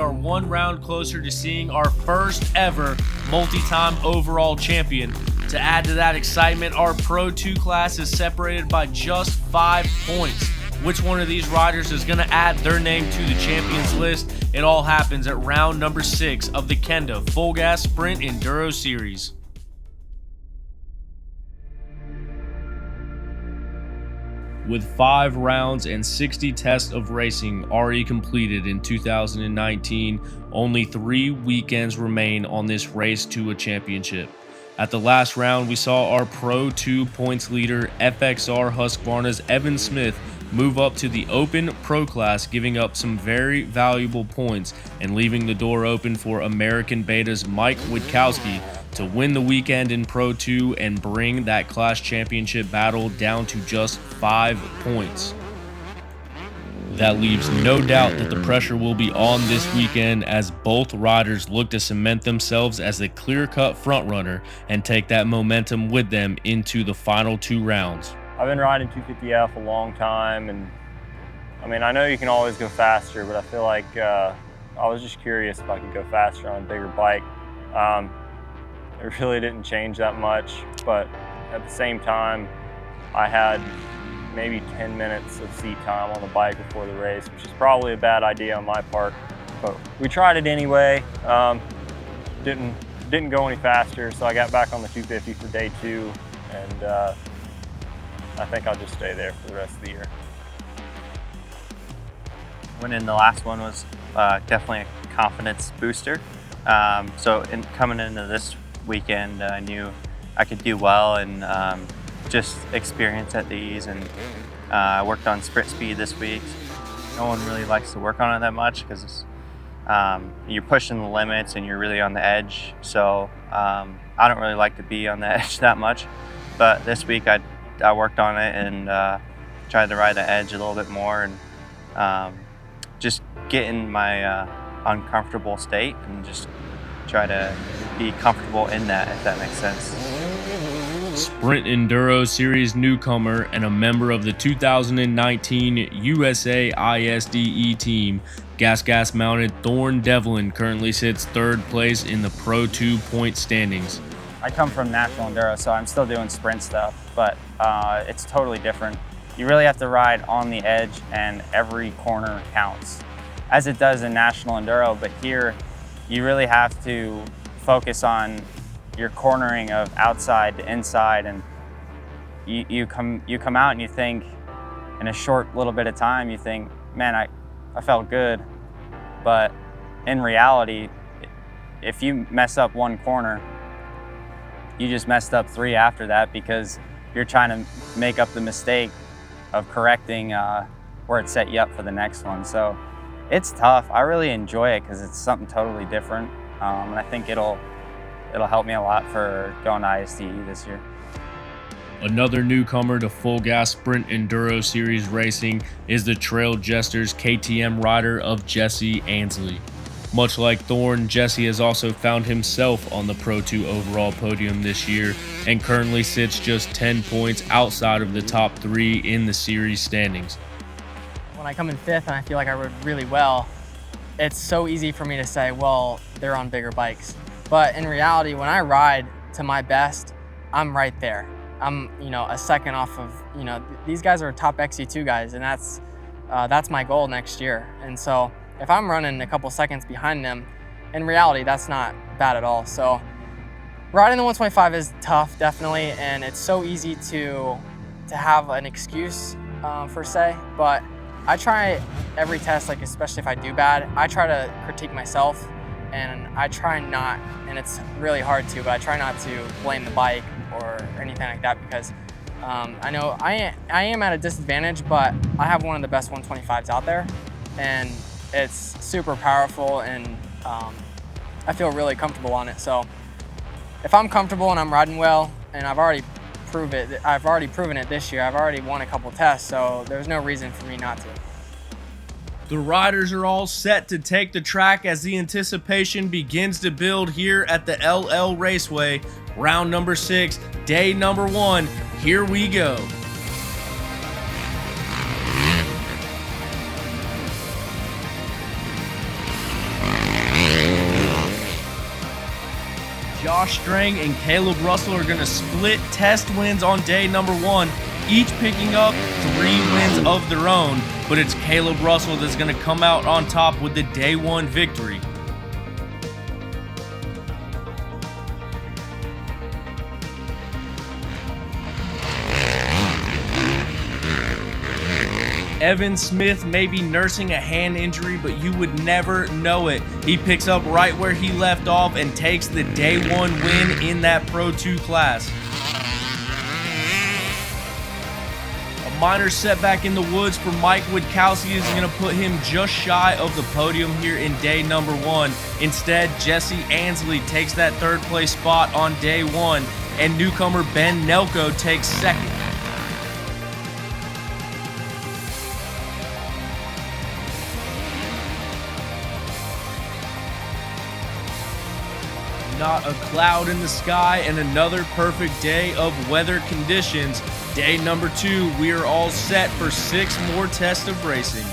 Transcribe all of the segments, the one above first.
are one round closer to seeing our first ever multi-time overall champion. To add to that excitement, our Pro 2 class is separated by just 5 points. Which one of these riders is going to add their name to the champions list? It all happens at round number 6 of the Kenda Full Gas Sprint Enduro Series. With 5 rounds and 60 tests of racing already completed in 2019, only 3 weekends remain on this race to a championship. At the last round, we saw our Pro 2 points leader, FXR Husqvarna's Evan Smith, move up to the Open Pro class, giving up some very valuable points and leaving the door open for American Beta's Mike Witkowski to win the weekend in Pro 2 and bring that class championship battle down to just 5 points. That leaves no doubt that the pressure will be on this weekend as both riders look to cement themselves as the clear-cut frontrunner and take that momentum with them into the final 2 rounds. I've been riding 250F a long time, and I mean, I know you can always go faster, but I feel like I was just curious if I could go faster on a bigger bike. It really didn't change that much, but at the same time, I had maybe 10 minutes of seat time on the bike before the race, which is probably a bad idea on my part, but we tried it anyway. Didn't go any faster, so I got back on the 250 for day 2, and I think I'll just stay there for the rest of the year. Winning the last one was definitely a confidence booster. So coming into this weekend, I knew I could do well and just experience at these, and I worked on sprint speed this week. No one really likes to work on it that much because you're pushing the limits and you're really on the edge. So I don't really like to be on the edge that much, but this week I worked on it and tried to ride the edge a little bit more and just get in my uncomfortable state and just try to be comfortable in that, if that makes sense. Sprint Enduro Series newcomer and a member of the 2019 USA ISDE team, Gas mounted Thorne Devlin currently sits 3rd place in the Pro 2 point standings. I come from National Enduro, so I'm still doing sprint stuff, but it's totally different. You really have to ride on the edge and every corner counts, as it does in National Enduro, but here you really have to focus on your cornering of outside to inside, and you come out and you think, in a short little bit of time, you think, man, I felt good, but in reality, if you mess up one corner, you just messed up 3 after that because you're trying to make up the mistake of correcting where it set you up for the next one. So it's tough. I really enjoy it because it's something totally different, and I think it'll help me a lot for going to ISDE this year. Another newcomer to Full Gas Sprint Enduro Series racing is the Trail Jesters KTM rider of Jesse Ansley. Much like Thorne, Jesse has also found himself on the Pro 2 overall podium this year and currently sits just 10 points outside of the top 3 in the series standings. When I come in 5th and I feel like I rode really well, it's so easy for me to say, well, they're on bigger bikes. But in reality, when I ride to my best, I'm right there. I'm, a second off of, these guys are top XC2 guys, and that's my goal next year. And so if I'm running a couple seconds behind them, in reality, that's not bad at all. So riding the 125 is tough, definitely, and it's so easy to have an excuse per se, but I try every test, like especially if I do bad, I try to critique myself, and I try not, and it's really hard to, but I try not to blame the bike or anything like that because I know I am at a disadvantage, but I have one of the best 125s out there, and it's super powerful, and I feel really comfortable on it. So if I'm comfortable and I'm riding well, and I've already proven it this year, I've already won a couple tests, so there's no reason for me not to. The riders are all set to take the track as the anticipation begins to build here at the LL Raceway. Round number 6, day number 1, here we go. Josh Strang and Kailub Russell are going to split test wins on day number 1, each picking up 3 wins of their own, but it's Kailub Russell that's going to come out on top with the day 1 victory. Evan Smith may be nursing a hand injury, but you would never know it. He picks up right where he left off and takes the day 1 win in that Pro 2 class. A minor setback in the woods for Mike Witkowski is going to put him just shy of the podium here in day number 1. Instead, Jesse Ansley takes that 3rd place spot on day 1, and newcomer Ben Nelko takes 2nd. Not a cloud in the sky and another perfect day of weather conditions. Day number 2, we are all set for 6 more tests of racing.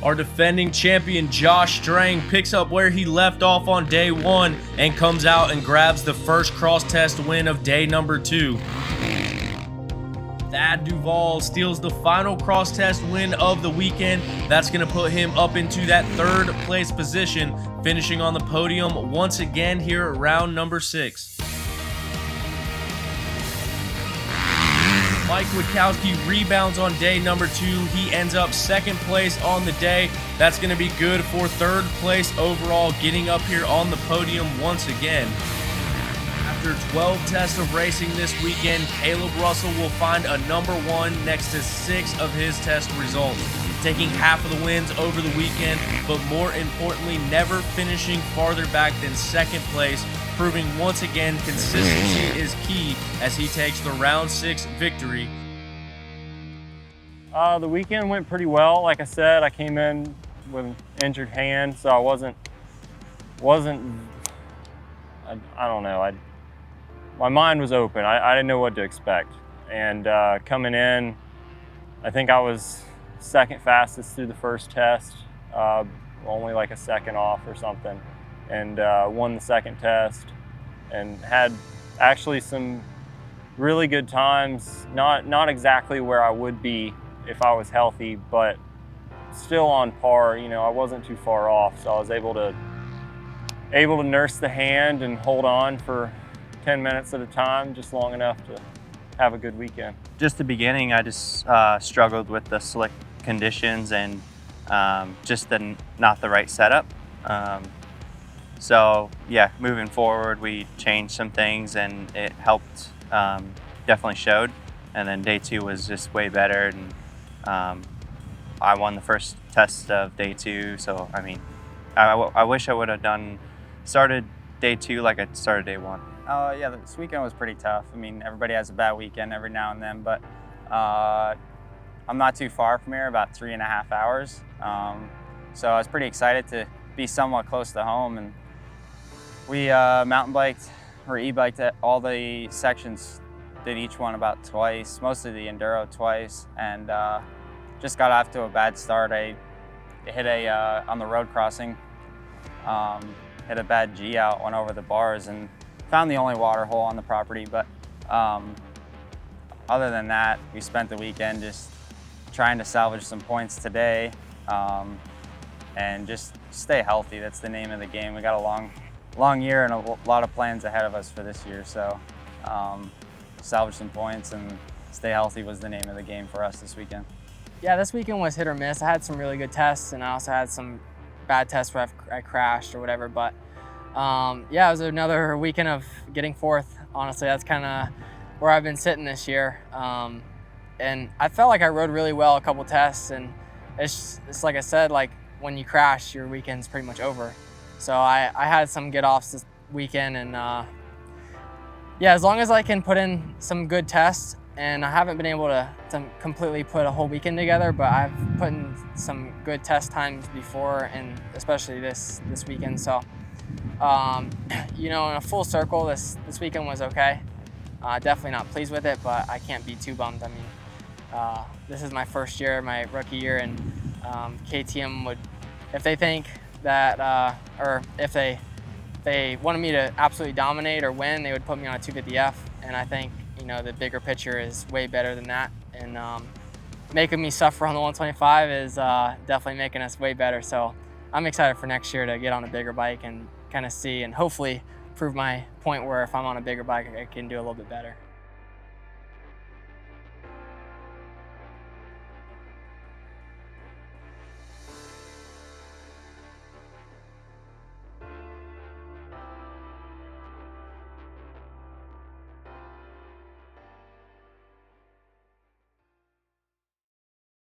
Our defending champion Josh Strang picks up where he left off on day 1 and comes out and grabs the first cross test win of day number 2. Duvall steals the final cross test win of the weekend. That's going to put him up into that 3rd place position, finishing on the podium once again here at round number 6. Mike Witkowski rebounds on day number 2. He ends up 2nd place on the day. That's going to be good for 3rd place overall, getting up here on the podium once again. After 12 tests of racing this weekend, Kailub Russell will find a number 1 next to 6 of his test results, taking half of the wins over the weekend, but more importantly, never finishing farther back than 2nd place, proving once again consistency is key as he takes the round 6 victory. The weekend went pretty well. Like I said, I came in with an injured hand, so I wasn't. I don't know. My mind was open. I didn't know what to expect. And coming in, I think I was 2nd fastest through the first test, only like a 2nd off or something, and won the 2nd test and had actually some really good times. Not exactly where I would be if I was healthy, but still on par. You know, I wasn't too far off, so I was able to nurse the hand and hold on for 10 minutes at a time, just long enough to have a good weekend. Just the beginning, I just struggled with the slick conditions and just not the right setup. So yeah, moving forward, we changed some things and it helped, definitely showed. And then day 2 was just way better, and I won the first test of day 2. So I mean, I wish I would have started day 2 like I started day 1. Yeah, this weekend was pretty tough. I mean, everybody has a bad weekend every now and then, but I'm not too far from here, about 3.5 hours. So I was pretty excited to be somewhat close to home. And we mountain biked or e-biked at all the sections, did each one about twice, mostly the enduro twice, and just got off to a bad start. I hit on the road crossing, hit a bad G out, went over the bars, and found the only water hole on the property. But other than that, we spent the weekend just trying to salvage some points today and just stay healthy. That's the name of the game. We got a long year and a lot of plans ahead of us for this year. So salvage some points and stay healthy was the name of the game for us this weekend. Yeah, this weekend was hit or miss. I had some really good tests, and I also had some bad tests where I crashed or whatever. But yeah, it was another weekend of getting 4th. Honestly, that's kind of where I've been sitting this year. And I felt like I rode really well a couple tests, and it's like I said, like when you crash, your weekend's pretty much over. So I had some get-offs this weekend, and yeah, as long as I can put in some good tests, and I haven't been able to completely put a whole weekend together, but I've put in some good test times before, and especially this weekend. So, you know, in a full circle, this weekend was okay. Definitely not pleased with it, but I can't be too bummed. I mean, this is my first year, my rookie year, and KTM would, if they think that, or if they they wanted me to absolutely dominate or win, they would put me on a 250F. And I think, you know, the bigger picture is way better than that. And making me suffer on the 125 is definitely making us way better. So I'm excited for next year to get on a bigger bike and kind of see and hopefully prove my point where if I'm on a bigger bike, I can do a little bit better.